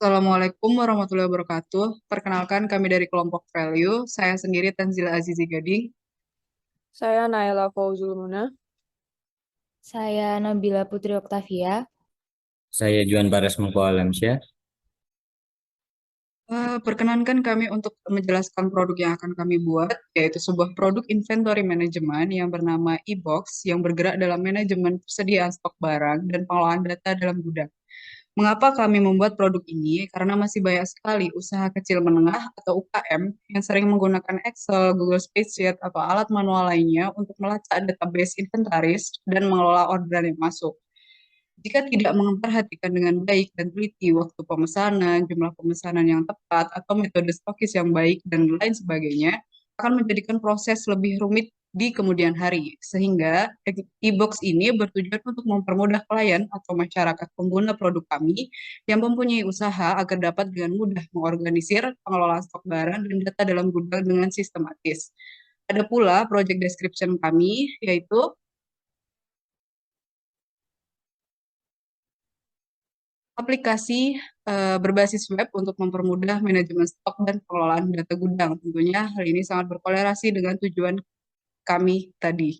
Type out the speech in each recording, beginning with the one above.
Assalamualaikum warahmatullahi wabarakatuh. Perkenalkan kami dari kelompok Value. Saya sendiri Tanzila Azizi Gading. Saya Naila Fauzul Muna. Saya Nabila Putri Oktavia. Saya Juan Bares Mengko Alamsyah. Perkenankan kami untuk menjelaskan produk yang akan kami buat, yaitu sebuah produk inventory management yang bernama e-box yang bergerak dalam manajemen persediaan stok barang dan pengolahan data dalam gudang. Mengapa kami membuat produk ini? Karena masih banyak sekali usaha kecil menengah atau UKM yang sering menggunakan Excel, Google Spreadsheet, atau alat manual lainnya untuk melacak database inventaris dan mengelola orderan yang masuk. Jika tidak memperhatikan dengan baik dan teliti waktu pemesanan, jumlah pemesanan yang tepat, atau metode stokis yang baik, dan lain sebagainya, akan menjadikan proses lebih rumit di kemudian hari. Sehingga e-box ini bertujuan untuk mempermudah klien atau masyarakat pengguna produk kami yang mempunyai usaha agar dapat dengan mudah mengorganisir pengelolaan stok barang dan data dalam gudang dengan sistematis. Ada pula project description kami, yaitu aplikasi berbasis web untuk mempermudah manajemen stok dan pengelolaan data gudang. Tentunya hal ini sangat berkolerasi dengan tujuan kami tadi.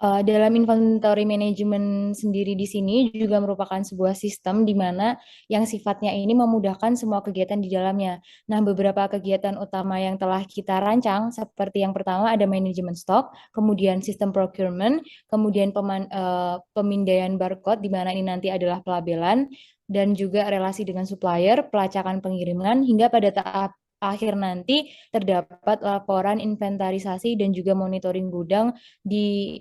Dalam inventory management sendiri di sini juga merupakan sebuah sistem di mana yang sifatnya ini memudahkan semua kegiatan di dalamnya. Nah, beberapa kegiatan utama yang telah kita rancang seperti yang pertama ada manajemen stok, kemudian sistem procurement, kemudian pemindaian barcode di mana ini nanti adalah pelabelan dan juga relasi dengan supplier, pelacakan pengiriman hingga pada tahap akhir nanti terdapat laporan inventarisasi dan juga monitoring gudang di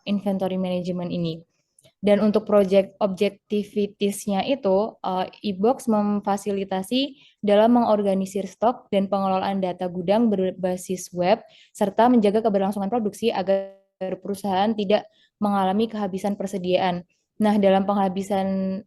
inventory management ini. Dan untuk project objectivities-nya itu, e-box memfasilitasi dalam mengorganisir stok dan pengelolaan data gudang berbasis web, serta menjaga keberlangsungan produksi agar perusahaan tidak mengalami kehabisan persediaan. Nah, dalam penghabisan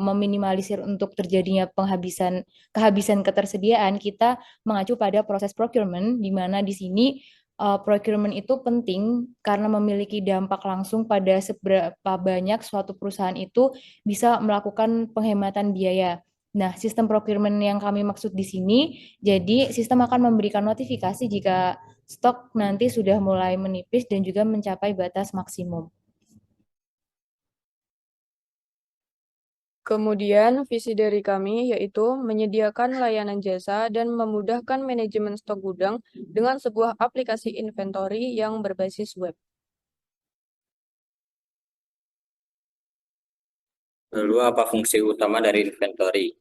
meminimalisir untuk terjadinya kehabisan ketersediaan, kita mengacu pada proses procurement, di mana di sini procurement itu penting karena memiliki dampak langsung pada seberapa banyak suatu perusahaan itu bisa melakukan penghematan biaya. Nah, sistem procurement yang kami maksud di sini, jadi sistem akan memberikan notifikasi jika stok nanti sudah mulai menipis dan juga mencapai batas maksimum. Kemudian, visi dari kami yaitu menyediakan layanan jasa dan memudahkan manajemen stok gudang dengan sebuah aplikasi inventory yang berbasis web. Lalu apa fungsi utama dari inventory?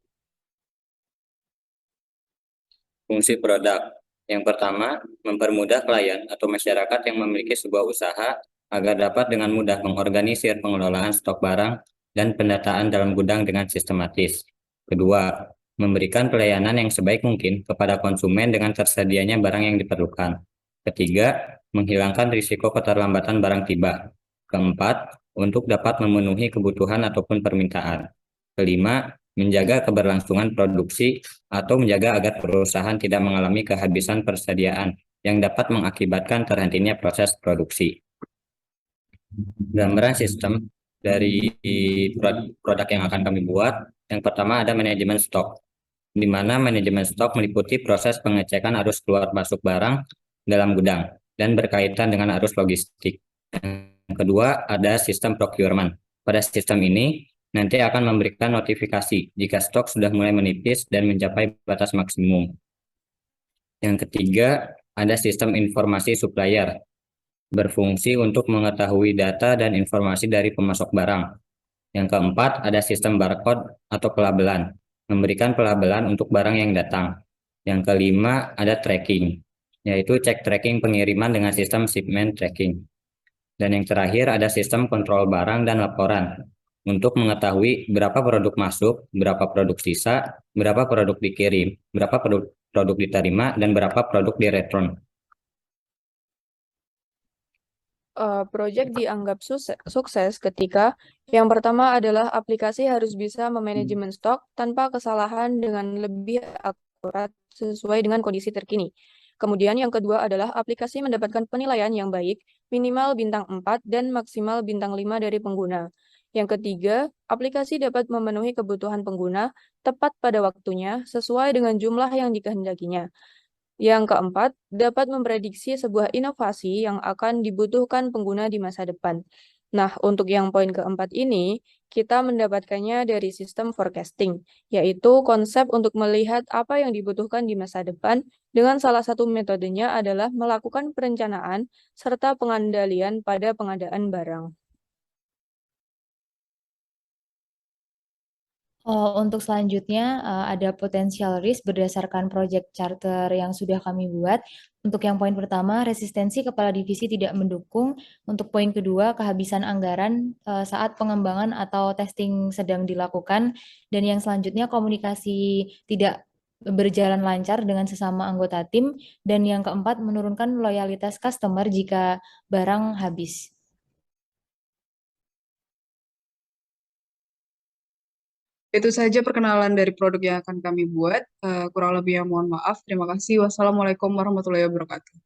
Fungsi produk. Yang pertama, mempermudah klien atau masyarakat yang memiliki sebuah usaha agar dapat dengan mudah mengorganisir pengelolaan stok barang dan pendataan dalam gudang dengan sistematis. Kedua, memberikan pelayanan yang sebaik mungkin kepada konsumen dengan tersedianya barang yang diperlukan. Ketiga, menghilangkan risiko keterlambatan barang tiba. Keempat, untuk dapat memenuhi kebutuhan ataupun permintaan. Kelima, menjaga keberlangsungan produksi atau menjaga agar perusahaan tidak mengalami kehabisan persediaan yang dapat mengakibatkan terhentinya proses produksi. Gambaran sistem dari produk yang akan kami buat, yang pertama ada manajemen stok, di mana manajemen stok meliputi proses pengecekan arus keluar masuk barang dalam gudang dan berkaitan dengan arus logistik. Yang kedua ada sistem procurement. Pada sistem ini nanti akan memberikan notifikasi jika stok sudah mulai menipis dan mencapai batas maksimum. Yang ketiga, ada sistem informasi supplier, berfungsi untuk mengetahui data dan informasi dari pemasok barang. Yang keempat, ada sistem barcode atau pelabelan, memberikan pelabelan untuk barang yang datang. Yang kelima, ada tracking, yaitu cek tracking pengiriman dengan sistem shipment tracking. Dan yang terakhir ada sistem kontrol barang dan laporan, untuk mengetahui berapa produk masuk, berapa produk sisa, berapa produk dikirim, berapa produk diterima, dan berapa produk direturn. Project dianggap sukses ketika yang pertama adalah aplikasi harus bisa memanajemen stok tanpa kesalahan dengan lebih akurat sesuai dengan kondisi terkini. Kemudian yang kedua adalah aplikasi mendapatkan penilaian yang baik, minimal bintang 4 dan maksimal bintang 5 dari pengguna. Yang ketiga, aplikasi dapat memenuhi kebutuhan pengguna tepat pada waktunya sesuai dengan jumlah yang dikehendakinya. Yang keempat, dapat memprediksi sebuah inovasi yang akan dibutuhkan pengguna di masa depan. Nah, untuk yang poin keempat ini, kita mendapatkannya dari sistem forecasting, yaitu konsep untuk melihat apa yang dibutuhkan di masa depan dengan salah satu metodenya adalah melakukan perencanaan serta pengendalian pada pengadaan barang. Untuk selanjutnya ada potensial risk berdasarkan project charter yang sudah kami buat. Untuk yang poin pertama, resistensi kepala divisi tidak mendukung. Untuk poin kedua, kehabisan anggaran saat pengembangan atau testing sedang dilakukan. Dan yang selanjutnya, komunikasi tidak berjalan lancar dengan sesama anggota tim. Dan yang keempat, menurunkan loyalitas customer jika barang habis. Itu saja perkenalan dari produk yang akan kami buat. Kurang lebihnya mohon maaf. Terima kasih. Wassalamualaikum warahmatullahi wabarakatuh.